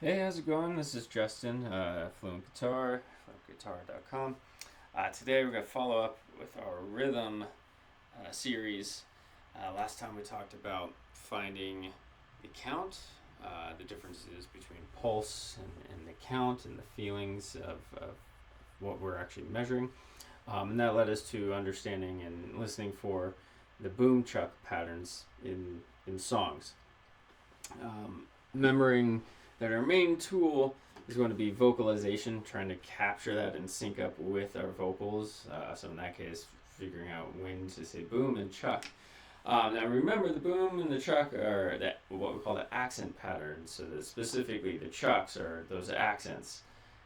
Hey, how's it going? This is Justin, Fluent Guitar, fluentguitar.com. Today we're going to follow up with our rhythm series. Last time we talked about finding the count, the differences between pulse and the count, and the feelings of what we're actually measuring. And that led us to understanding and listening for the boom chuck patterns in songs. Remembering that our main tool is going to be vocalization, trying to capture that and sync up with our vocals. So in that case, figuring out when to say boom and chuck. Now remember, the boom and the chuck are what we call the accent patterns. So that specifically, the chucks are those accents.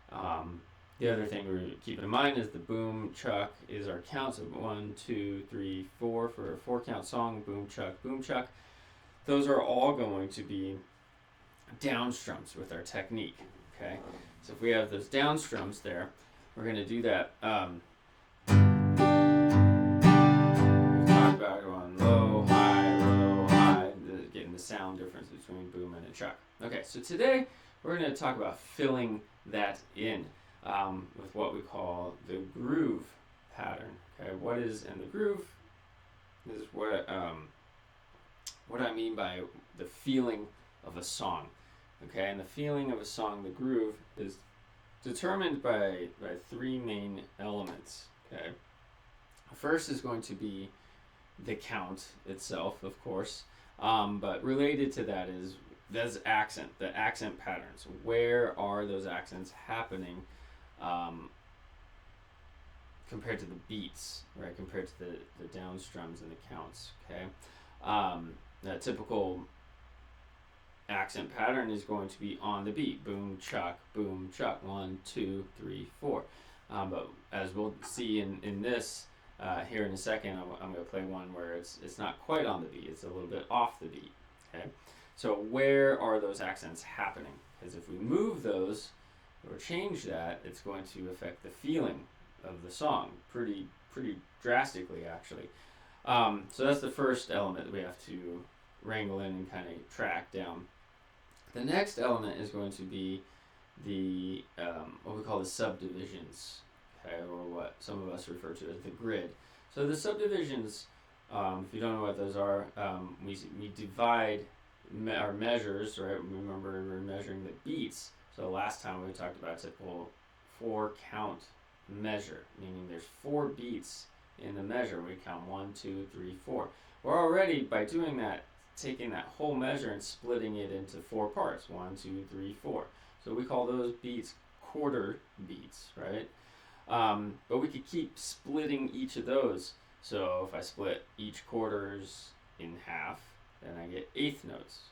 The other thing we keep in mind is the boom chuck is our counts of 1, 2, 3, 4 for a 4 count song. Boom chuck, boom chuck. Those are all going to be down strums with our technique. Okay, so if we have those down strums there, we're going to do that. We've talked about going low, high, getting the sound difference between boom and a chuck. Okay, so today we're going to talk about filling that in with what we call the groove pattern. Okay, and the groove is what I mean by the feeling of a song. Okay, and the feeling of a song, the groove, is determined by three main elements. Okay, first is going to be the count itself, of course, but related to that is the accent patterns. Where are those accents happening compared to the beats, right? Compared to the down strums and the counts. Okay, that typical accent pattern is going to be on the beat. Boom, chuck, 1, 2, 3, 4. But as we'll see in this here in a second, I'm going to play one where it's not quite on the beat. It's a little bit off the beat. Okay, so where are those accents happening? Because if we move those or change that, it's going to affect the feeling of the song pretty drastically, actually. So that's the first element that we have to wrangle in and kind of track down. The next element is going to be the what we call the subdivisions, okay, or what some of us refer to as the grid. So the subdivisions, if you don't know what those are, we divide our measures, right? Remember, we're measuring the beats. So last time we talked about a typical 4 count measure, meaning there's 4 beats in the measure. We count 1, 2, 3, 4. We're already, by doing that, taking that whole measure and splitting it into 4 parts. 1, 2, 3, 4. So we call those beats quarter beats, right? But we could keep splitting each of those. So if I split each quarters in half, then I get eighth notes.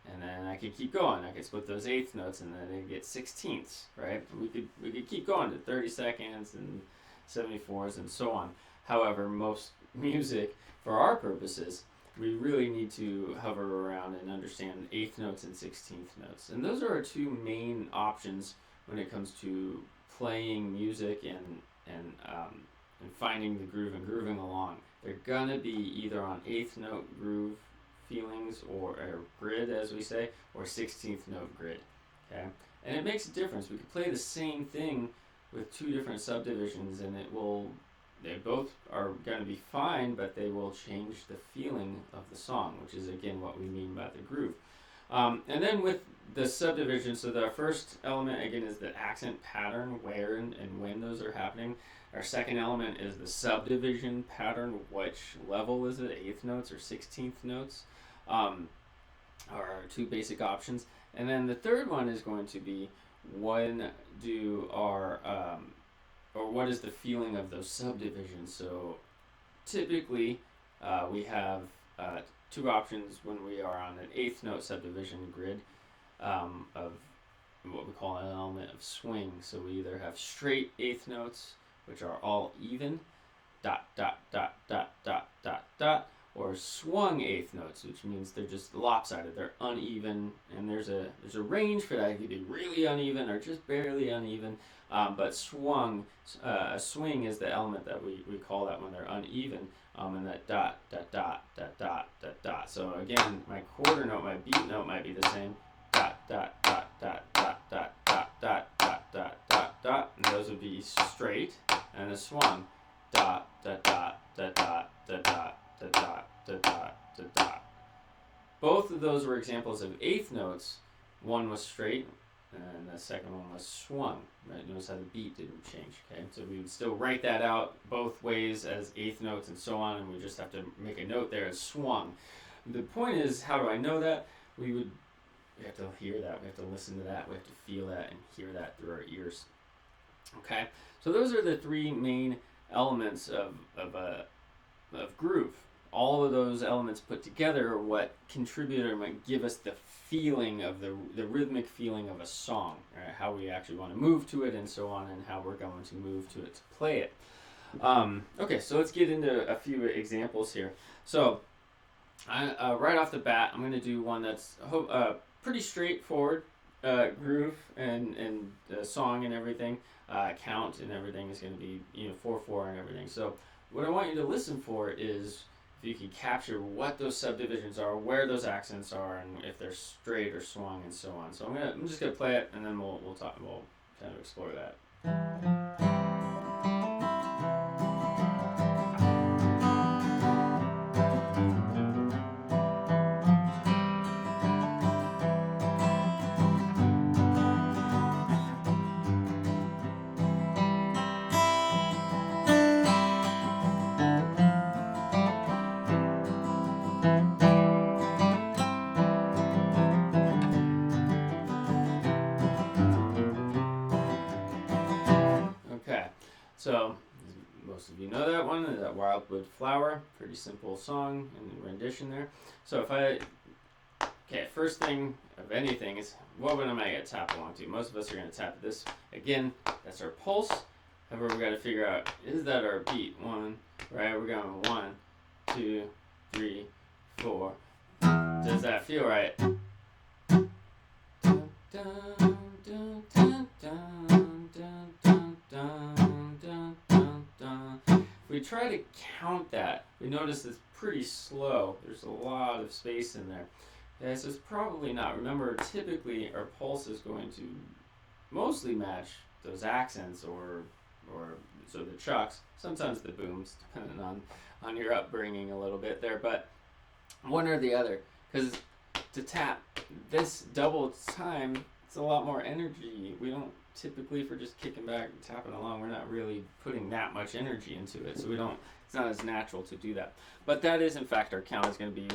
And then I could keep going. I could split those eighth notes and then I get sixteenths, right? We could keep going to 30 seconds and 74s and so on. However, most music, for our purposes, we really need to hover around and understand eighth notes and 16th notes. And those are our two main options when it comes to playing music and finding the groove and grooving along. They're gonna be either on eighth note groove feelings or grid, as we say, or 16th note grid. Okay, and it makes a difference. We could play the same thing with 2 different subdivisions, and they both are going to be fine, but they will change the feeling of the song, which is again what we mean by the groove. And then with the subdivision, so the first element again is the accent pattern, where and when those are happening. Our second element is the subdivision pattern, which level is it, eighth notes or 16th notes, are our 2 basic options. And then the third one is going to be when do our or what is the feeling of those subdivisions. So typically we have 2 options when we are on an eighth note subdivision grid of what we call an element of swing. So we either have straight eighth notes, which are all even, dot, dot, dot, dot, dot, dot, dot, or swung eighth notes, which means they're just lopsided, they're uneven, and there's a range for that. It could be really uneven or just barely uneven, but a swing is the element that we call that when they're uneven, and that dot, dot, dot, dot, dot, dot, dot. So again, my quarter note, my beat note might be the same, dot, dot, dot, dot, dot, dot, dot, dot, dot, dot, and those would be straight, and a swung, dot, dot, dot, dot, dot, dot, dot, dot, dot, dot, dot, dot. Both of those were examples of eighth notes. One was straight, and the second one was swung. Right? Notice how the beat didn't change. Okay, so we would still write that out both ways as eighth notes and so on, and we just have to make a note there as swung. The point is, how do I know that? We have to hear that. We have to listen to that. We have to feel that and hear that through our ears. Okay, so those are the three main elements of groove. All of those elements put together are what contribute or might give us the feeling of the rhythmic feeling of a song, right? How we actually want to move to it and so on, and how we're going to move to it to play it. Okay, so let's get into a few examples here. So right off the bat, I'm going to do one that's pretty straightforward groove and song and everything. Count and everything is going to be 4/4 and everything. So what I want you to listen for is if you can capture what those subdivisions are, where those accents are, and if they're straight or swung and so on. So I'm just gonna play it, and then we'll kind of explore that. So, most of you know that one, that Wildwood Flower. Pretty simple song and rendition there. So first thing of anything is, what am I going to tap along to? Most of us are going to tap this. Again, that's our pulse. However, we got to figure out, is that our beat? One, right? We're going 1, 2, 3, 4. Does that feel right? Dun, dun, dun, dun, dun, dun, dun, dun. If we try to count that, we notice it's pretty slow. There's a lot of space in there. Okay, so it's probably not. Remember, typically our pulse is going to mostly match those accents or so the chucks, sometimes the booms, depending on your upbringing a little bit there, but one or the other. Because to tap this double time, it's a lot more energy. We don't typically, if we're just kicking back and tapping along, we're not really putting that much energy into it, so it's not as natural to do that. But that is, in fact, our count is going to be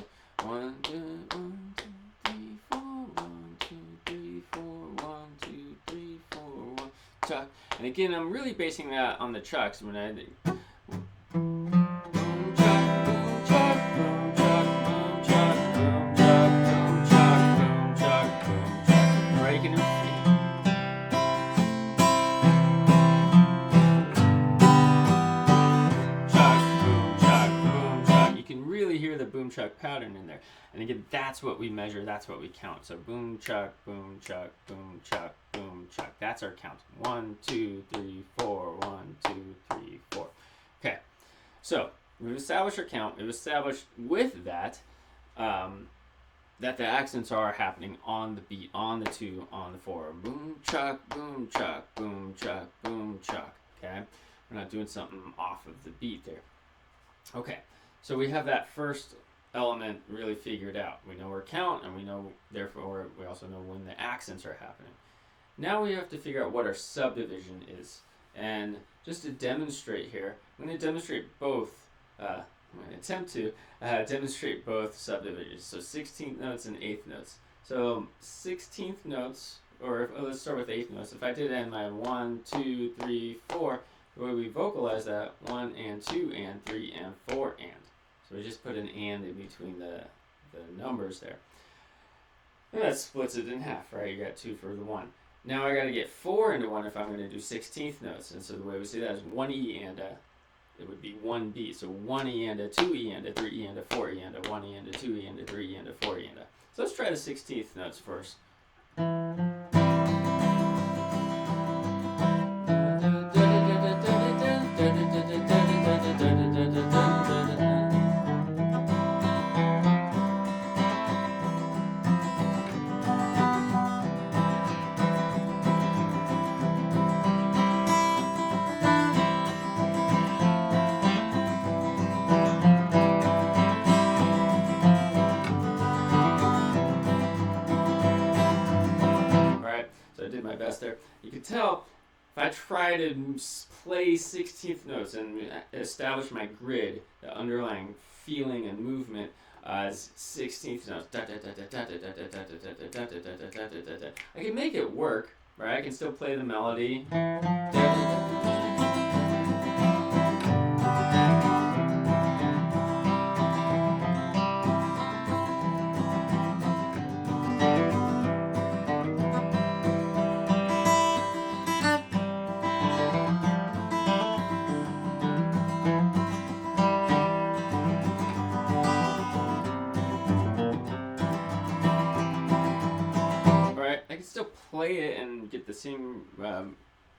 1, 2, 1, 2, 3, 4, 1, 2, 3, 4, 1, 2, 3, 4, 1, chuck. And again, I'm really basing that on the chucks when I boom chuck, boom chuck, boom chuck, boom chuck, boom chuck, boom chuck, boom chuck, boom chuck. Right, you can hear the boom chuck pattern in there, and again, that's what we measure, that's what we count. So boom chuck, boom chuck, boom chuck, boom chuck. That's our count. 1, 2, 3, 4. 1, 2, 3, 4. Okay, so we've established our count. We've established with that that the accents are happening on the beat, on the 2, on the 4. Boom chuck, boom chuck, boom chuck, boom chuck. Okay, we're not doing something off of the beat there. Okay. So we have that first element really figured out. We know our count, and we know, therefore, we also know when the accents are happening. Now we have to figure out what our subdivision is. And just to demonstrate here, I'm going to demonstrate both, I'm going to attempt to demonstrate both subdivisions. So 16th notes and 8th notes. So 16th notes, or let's start with 8th notes. If I did end my 1, 2, 3, 4, the way we vocalize that, 1 and 2 and 3 and 4 and. So we just put an and in between the numbers there. And that splits it in half, right? You got 2 for the 1. Now I got to get 4 into 1 if I'm going to do 16th notes. And so the way we say that is 1 E and a, it would be 1 B. So 1 E and a, 2 E and a, 3 E and a, 4 E and a, 1 E and a, 2 E and a, 3 E and a, 4 E and a. So let's try the 16th notes first. I did my best there. You can tell if I try to play 16th notes and establish my grid, the underlying feeling and movement as 16th notes. I can make it work, right? I can still play the melody. I can still play it and get the same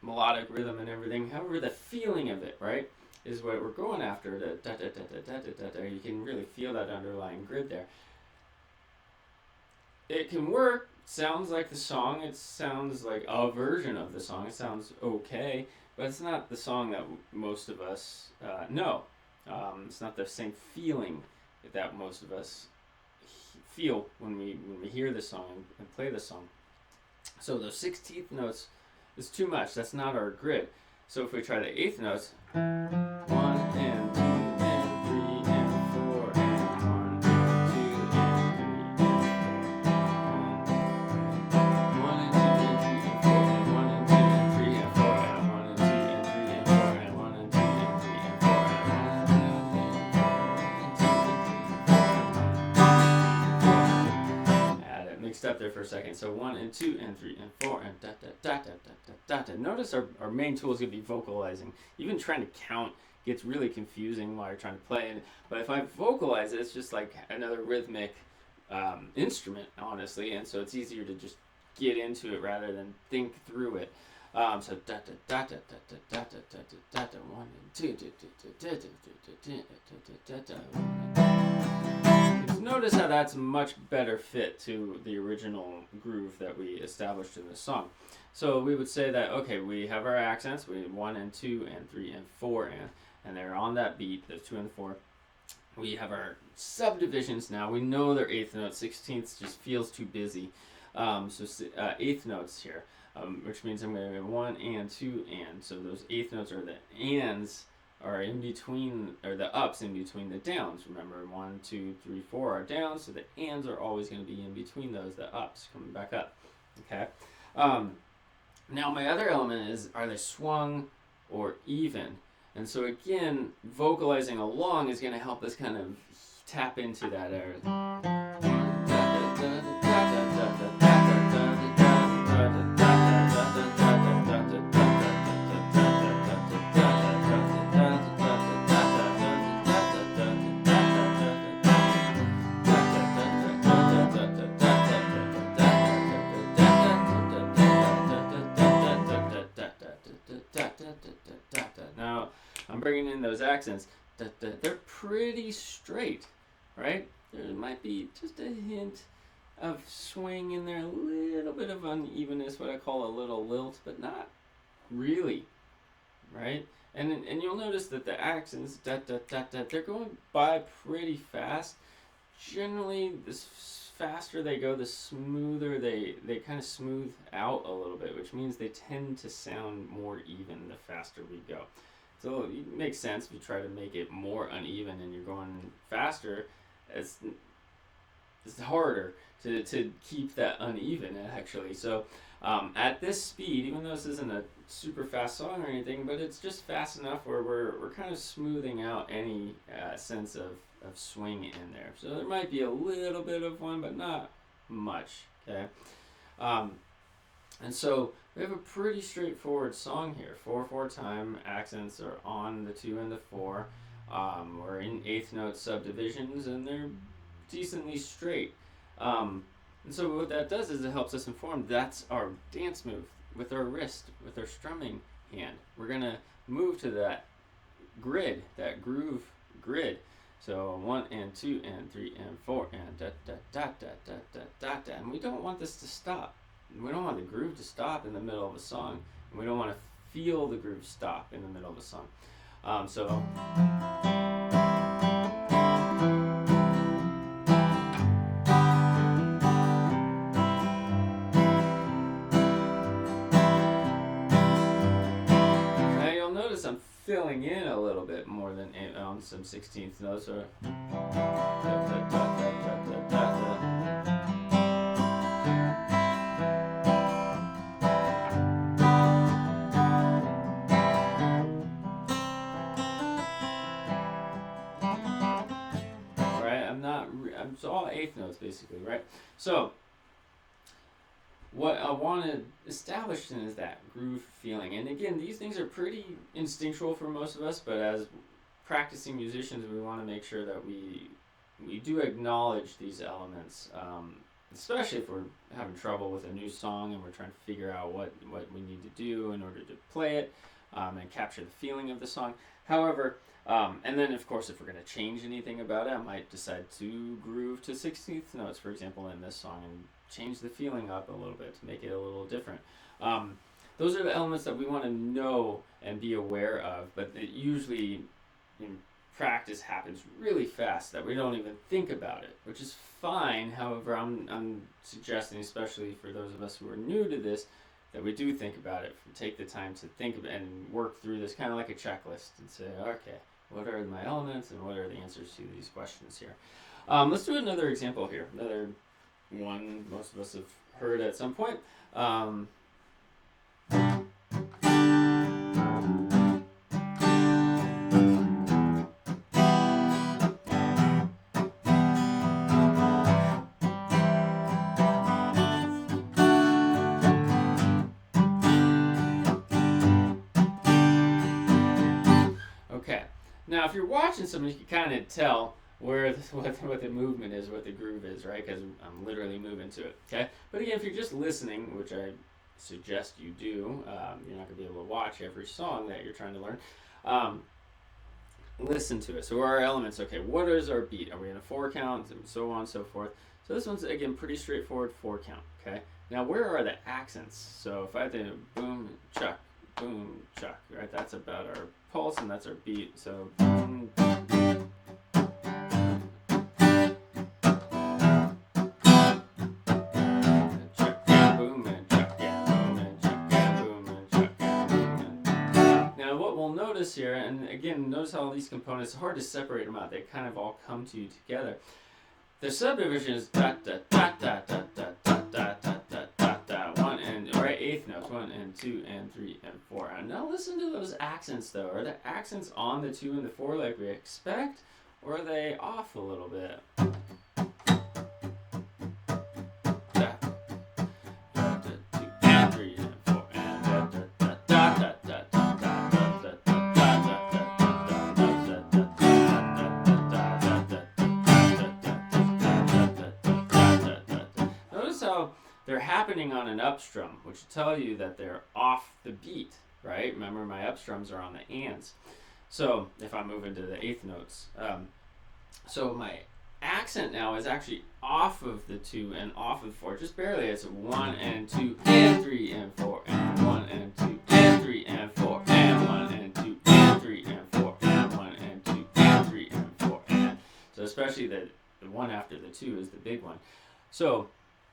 melodic rhythm and everything. However, the feeling of it, right, is what we're going after. You can really feel that underlying grid there. It can work. Sounds like the song. It sounds like a version of the song. It sounds okay, but it's not the song that most of us know. It's not the same feeling that most of us feel when we hear the song and play the song. So those 16th notes is too much. That's not our grid. So if we try the 8th notes, 1 and 2 and 3 and 4 and 1 and 2 and 3 and 1 and 2 and 3 and 1 and 2 and 3 and 4 and 1 and 2 and 3 and 4 and 1 and 2 and 3 and 4 and mixed up there for a second. So 1 and 2 and 3 and 4 and da da da da da da da. Notice our main tool is going to be vocalizing. Even trying to count gets really confusing while you're trying to play. But if I vocalize it, it's just like another rhythmic instrument, honestly. And so it's easier to just get into it rather than think through it. So da da da da da da da da da da 1 and 2 da da da da da da. Notice how that's a much better fit to the original groove that we established in the song. So we would say that, okay, we have our accents, we have 1 and 2 and 3 and 4 and they're on that beat, the 2 and 4. We have our subdivisions now. We know they're 8th notes. 16th just feels too busy. So 8th notes here, which means I'm going to have 1 and 2 and. So those 8th notes are the ands are in between, or the ups in between the downs. Remember, 1, 2, 3, 4 are downs, so the ands are always going to be in between those, the ups coming back up. Okay. Now my other element is, are they swung or even? And so again, vocalizing along is going to help us kind of tap into that area. Now, I'm bringing in those accents. They're pretty straight, right? There might be just a hint of swing in there, a little bit of unevenness, what I call a little lilt, but not really, right? And you'll notice that the accents, they're going by pretty fast. Generally, the faster they go, the smoother they kind of smooth out a little bit, which means they tend to sound more even the faster we go. So it makes sense if you try to make it more uneven and you're going faster, it's harder to keep that uneven, actually. So at this speed, even though this isn't a super fast song or anything, but it's just fast enough where we're kind of smoothing out any sense of swing in there. So there might be a little bit of one, but not much, okay? And so we have a pretty straightforward song here. 4/4 time, accents are on the 2 and the 4. We're in 8th note subdivisions, and they're decently straight. And so what that does is it helps us inform that's our dance move with our wrist, with our strumming hand. We're going to move to that grid, that groove grid. So 1 and 2 and 3 and 4 and da da da da da da da da. And we don't want this to stop. We don't want the groove to stop in the middle of a song. And we don't want to feel the groove stop in the middle of a song. So filling in a little bit more than on some 16th notes. Or right? It's all eighth notes basically, right? So what I want to establish is that groove feeling. And again, these things are pretty instinctual for most of us, but as practicing musicians, we want to make sure that we do acknowledge these elements, especially if we're having trouble with a new song and we're trying to figure out what we need to do in order to play it and capture the feeling of the song. However, and then of course, if we're going to change anything about it, I might decide to groove to 16th notes, for example, in this song, and change the feeling up a little bit to make it a little different. Those are the elements that we want to know and be aware of, but it usually in practice happens really fast that we don't even think about it, which is fine. However, I'm suggesting, especially for those of us who are new to this, that we do think about it, take the time to think of it and work through this kind of like a checklist and say, okay, what are my elements and what are the answers to these questions here? Let's do another example here, another one most of us have heard at some point. Okay, now if you're watching something, you can kind of tell where what the movement is, what the groove is, right? Because I'm literally moving to it, okay? But again, if you're just listening, which I suggest you do, you're not going to be able to watch every song that you're trying to learn. Listen to it. So our elements, okay, what is our beat? Are we in a 4 count? And so on and so forth. So this one's, again, pretty straightforward 4 count, okay? Now, where are the accents? So if I had to boom, chuck, right? That's about our pulse, and that's our beat. So boom, notice here, and again, notice how all these components, it's hard to separate them out. They kind of all come to you together. The subdivision is da da da da da da da da da da da da. 1 and right, eighth notes, 1 and 2 and 3 and 4. And now listen to those accents though. Are the accents on the 2 and the 4 like we expect, or are they off a little bit? They're happening on an up strum, which will tell you that they're off the beat, right? Remember, my up strums are on the ands. So if I move into the eighth notes, so my accent now is actually off of the 2 and off of 4, just barely. It's 1 and 2 and 3 and 4 and 1 and 2 and 3 and 4 and 1 and 2 and 3 and 4 and 1 and 2 and 3 and 4 and. So especially the one after the 2 is the big one. So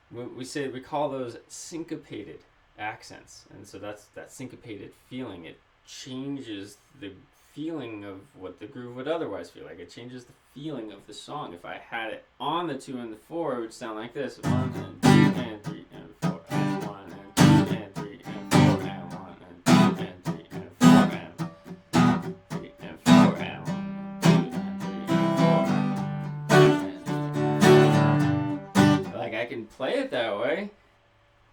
we call those syncopated accents, and so that's that syncopated feeling. It changes the feeling of what the groove would otherwise feel like. It changes the feeling of the song. If I had it on the 2 and the 4, it would sound like this: 1 and 2 and 3 and 4 and 1 and 2 and 3 and 4 and 1 and 2 and 3 and 4 and 3 and 4 and 1, 2 and 3 and 4. Like I can play it that way.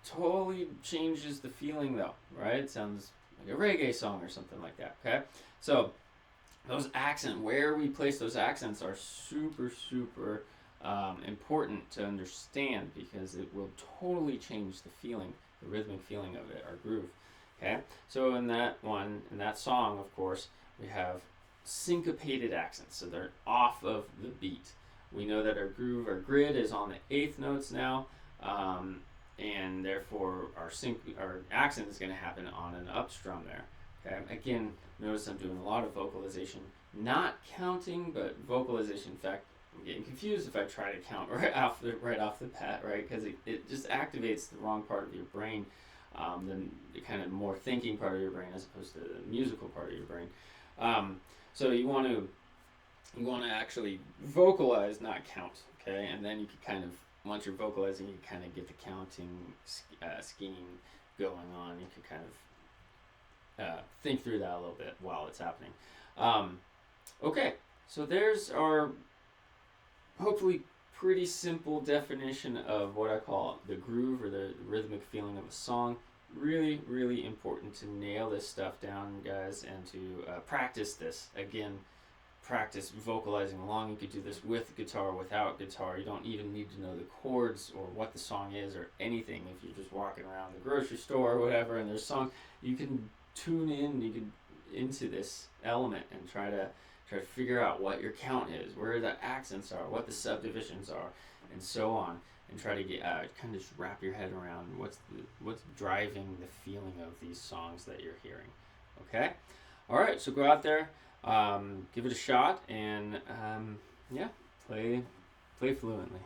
Totally changes the feeling though, right? It sounds like a reggae song or something like that, okay? So those accents, where we place those accents are super, super important to understand, because it will totally change the feeling, the rhythmic feeling of it, our groove, okay? So in that song, of course, we have syncopated accents, so they're off of the beat. We know that our groove, our grid is on the 8th notes now, and therefore our accent is going to happen on an up strum there. Okay. Again, notice I'm doing a lot of vocalization, not counting, but vocalization. In fact, I'm getting confused if I try to count right off the bat, right? Because it just activates the wrong part of your brain, the kind of more thinking part of your brain as opposed to the musical part of your brain. So you want to actually vocalize, not count. Okay, and then you can kind of, once you're vocalizing, you kind of get the counting scheme going on. You can kind of think through that a little bit while it's happening. Okay, so there's our hopefully pretty simple definition of what I call the groove or the rhythmic feeling of a song. Really, really important to nail this stuff down, guys, and to practice this. Again, practice vocalizing along. You could do this with guitar, without guitar. You don't even need to know the chords or what the song is or anything. If you're just walking around the grocery store or whatever and there's a song, you can tune in, you can into this element and try to figure out what your count is, where the accents are, what the subdivisions are, and so on, and try to get kind of just wrap your head around what's driving the feeling of these songs that you're hearing. Okay, all right. So go out there, give it a shot, and yeah, play fluently.